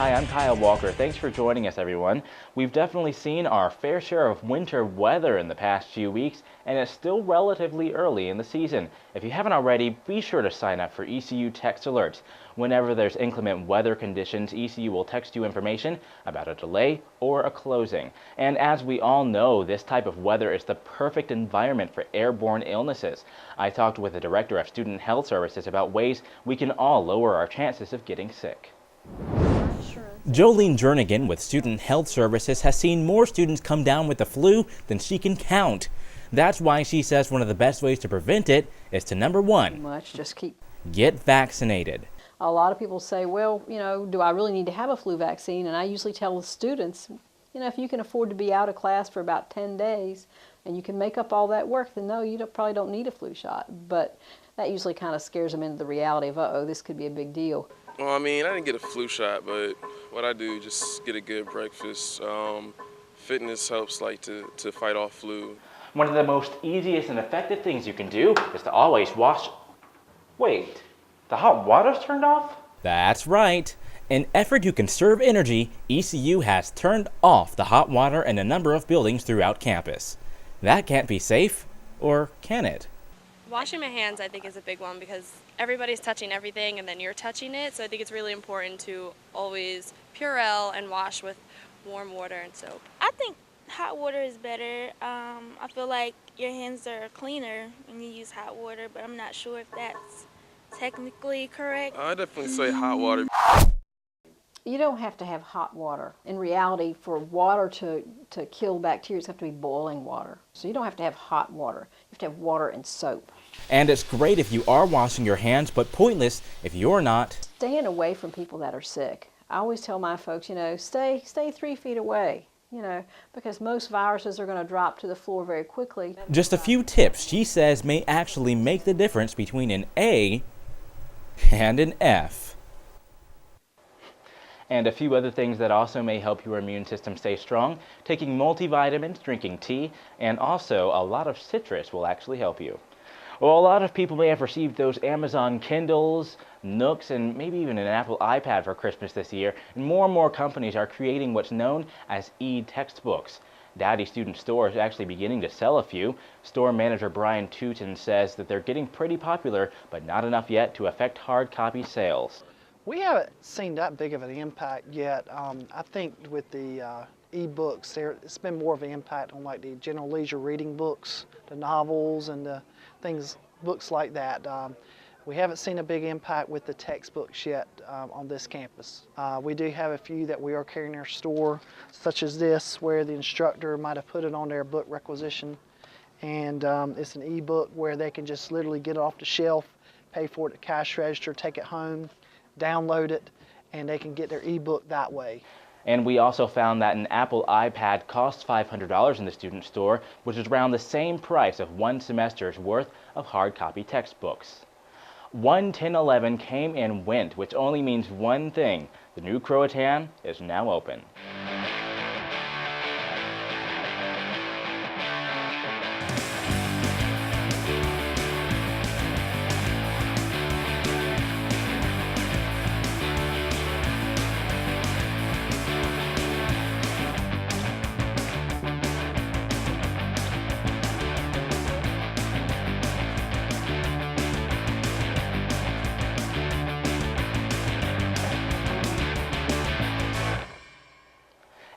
Hi, I'm Kyle Walker. Thanks for joining us, everyone. We've definitely seen our fair share of winter weather in the past few weeks, and it's still relatively early in the season. If you haven't already, be sure to sign up for ECU text alerts. Whenever there's inclement weather conditions, ECU will text you information about a delay or a closing. And as we all know, this type of weather is the perfect environment for airborne illnesses. I talked with the Director of Student Health Services about ways we can all lower our chances of getting sick. Jolene Jernigan with Student Health Services has seen more students come down with the flu than she can count. That's why she says one of the best ways to prevent it is to, number one, get vaccinated. A lot of people say, well, do I really need to have a flu vaccine? And I usually tell the students, if you can afford to be out of class for about 10 days and you can make up all that work, then no, you probably don't need a flu shot. But that usually kind of scares them into the reality of, uh-oh, this could be a big deal. Well, I mean, I didn't get a flu shot, but what I do, just get a good breakfast. Fitness helps to fight off flu. One of the most easiest and effective things you can do is to always wash... Wait, the hot water's turned off? That's right. In an effort to conserve energy, ECU has turned off the hot water in a number of buildings throughout campus. That can't be safe, or can it? Washing my hands, I think, is a big one because everybody's touching everything and then you're touching it. So I think it's really important to always Purell and wash with warm water and soap. I think hot water is better. I feel like your hands are cleaner when you use hot water, but I'm not sure if that's technically correct. I definitely say hot water. You don't have to have hot water. In reality, for water to kill bacteria, it's have to be boiling water. So you don't have to have hot water. You have to have water and soap. And it's great if you are washing your hands, but pointless if you're not. Staying away from people that are sick. I always tell my folks, stay 3 feet away, because most viruses are going to drop to the floor very quickly. Just a few tips she says may actually make the difference between an A and an F. And a few other things that also may help your immune system stay strong. Taking multivitamins, drinking tea, and also a lot of citrus will actually help you. Well, a lot of people may have received those Amazon Kindles, Nooks, and maybe even an Apple iPad for Christmas this year. And more companies are creating what's known as e-textbooks. Daddy Student Store is actually beginning to sell a few. Store manager Brian Tootin says that they're getting pretty popular, but not enough yet to affect hard copy sales. We haven't seen that big of an impact yet. I think with the e-books, it's been more of an impact on like the general leisure reading books, the novels and the books like that. We haven't seen a big impact with the textbooks yet on this campus. We do have a few that we are carrying in our store, such as this, where the instructor might have put it on their book requisition. And it's an e-book where they can just literally get it off the shelf, pay for it at the cash register, take it home, download it, and they can get their e-book that way. And we also found that an Apple iPad costs $500 in the student store, which is around the same price of one semester's worth of hard copy textbooks. 1-10-11 came and went, which only means one thing: the new Croatan is now open.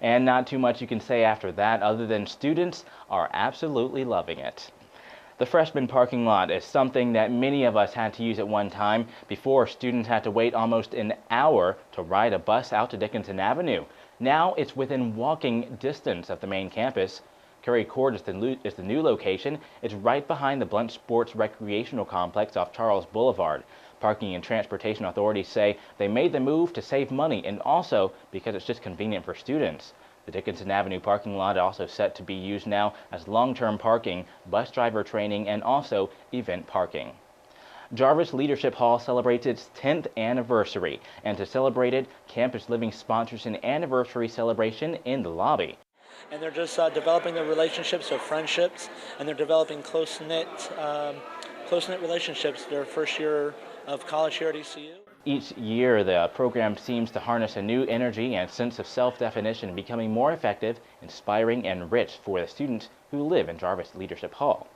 And not too much you can say after that, other than students are absolutely loving it. The freshman parking lot is something that many of us had to use at one time. Before, students had to wait almost an hour to ride a bus out to Dickinson Avenue. Now it's within walking distance of the main campus. Curry Court is the new location. It's right behind the Blunt Sports Recreational Complex off Charles Boulevard. Parking and Transportation authorities say they made the move to save money and also because it's just convenient for students. The Dickinson Avenue parking lot is also set to be used now as long-term parking, bus driver training, and also event parking. Jarvis Leadership Hall celebrates its 10th anniversary, and to celebrate it, Campus Living sponsors an anniversary celebration in the lobby. And they're just developing their relationships, their friendships, and they're developing close-knit relationships their first year of college here at ECU. Each year, the program seems to harness a new energy and sense of self-definition, becoming more effective, inspiring, and rich for the students who live in Jarvis Leadership Hall.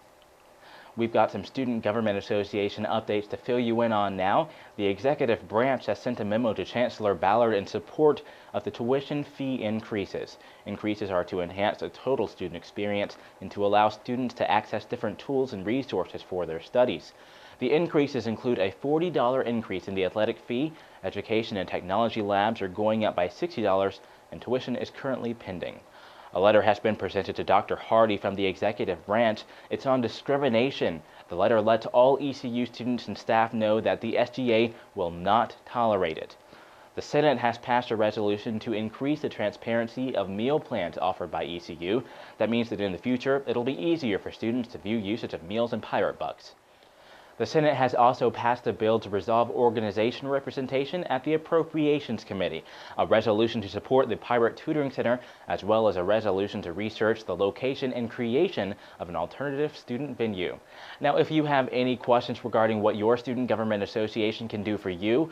We've got some Student Government Association updates to fill you in on now. The executive branch has sent a memo to Chancellor Ballard in support of the tuition fee increases. Increases are to enhance the total student experience and to allow students to access different tools and resources for their studies. The increases include a $40 increase in the athletic fee, education and technology labs are going up by $60, and tuition is currently pending. A letter has been presented to Dr. Hardy from the executive branch. It's on discrimination. The letter lets all ECU students and staff know that the SGA will not tolerate it. The Senate has passed a resolution to increase the transparency of meal plans offered by ECU. That means that in the future, it'll be easier for students to view usage of meals and Pirate Bucks. The Senate has also passed a bill to resolve organization representation at the Appropriations Committee, a resolution to support the Pirate Tutoring Center, as well as a resolution to research the location and creation of an alternative student venue. Now, if you have any questions regarding what your Student Government Association can do for you,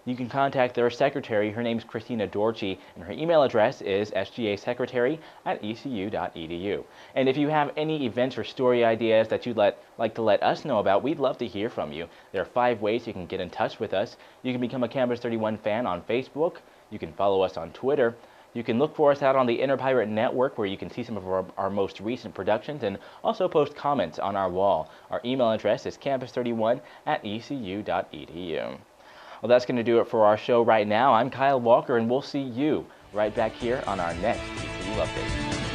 you can contact their secretary. Her name is Christina Dorchy, and her email address is sgasecretary@ecu.edu. And if you have any events or story ideas that you'd like to let us know about, we'd love to hear from you. There are 5 ways you can get in touch with us. You can become a Campus 31 fan on Facebook. You can follow us on Twitter. You can look for us out on the Pirate Network, where you can see some of our most recent productions and also post comments on our wall. Our email address is campus31@ecu.edu. Well, that's going to do it for our show right now. I'm Kyle Walker, and we'll see you right back here on our next ECU Update.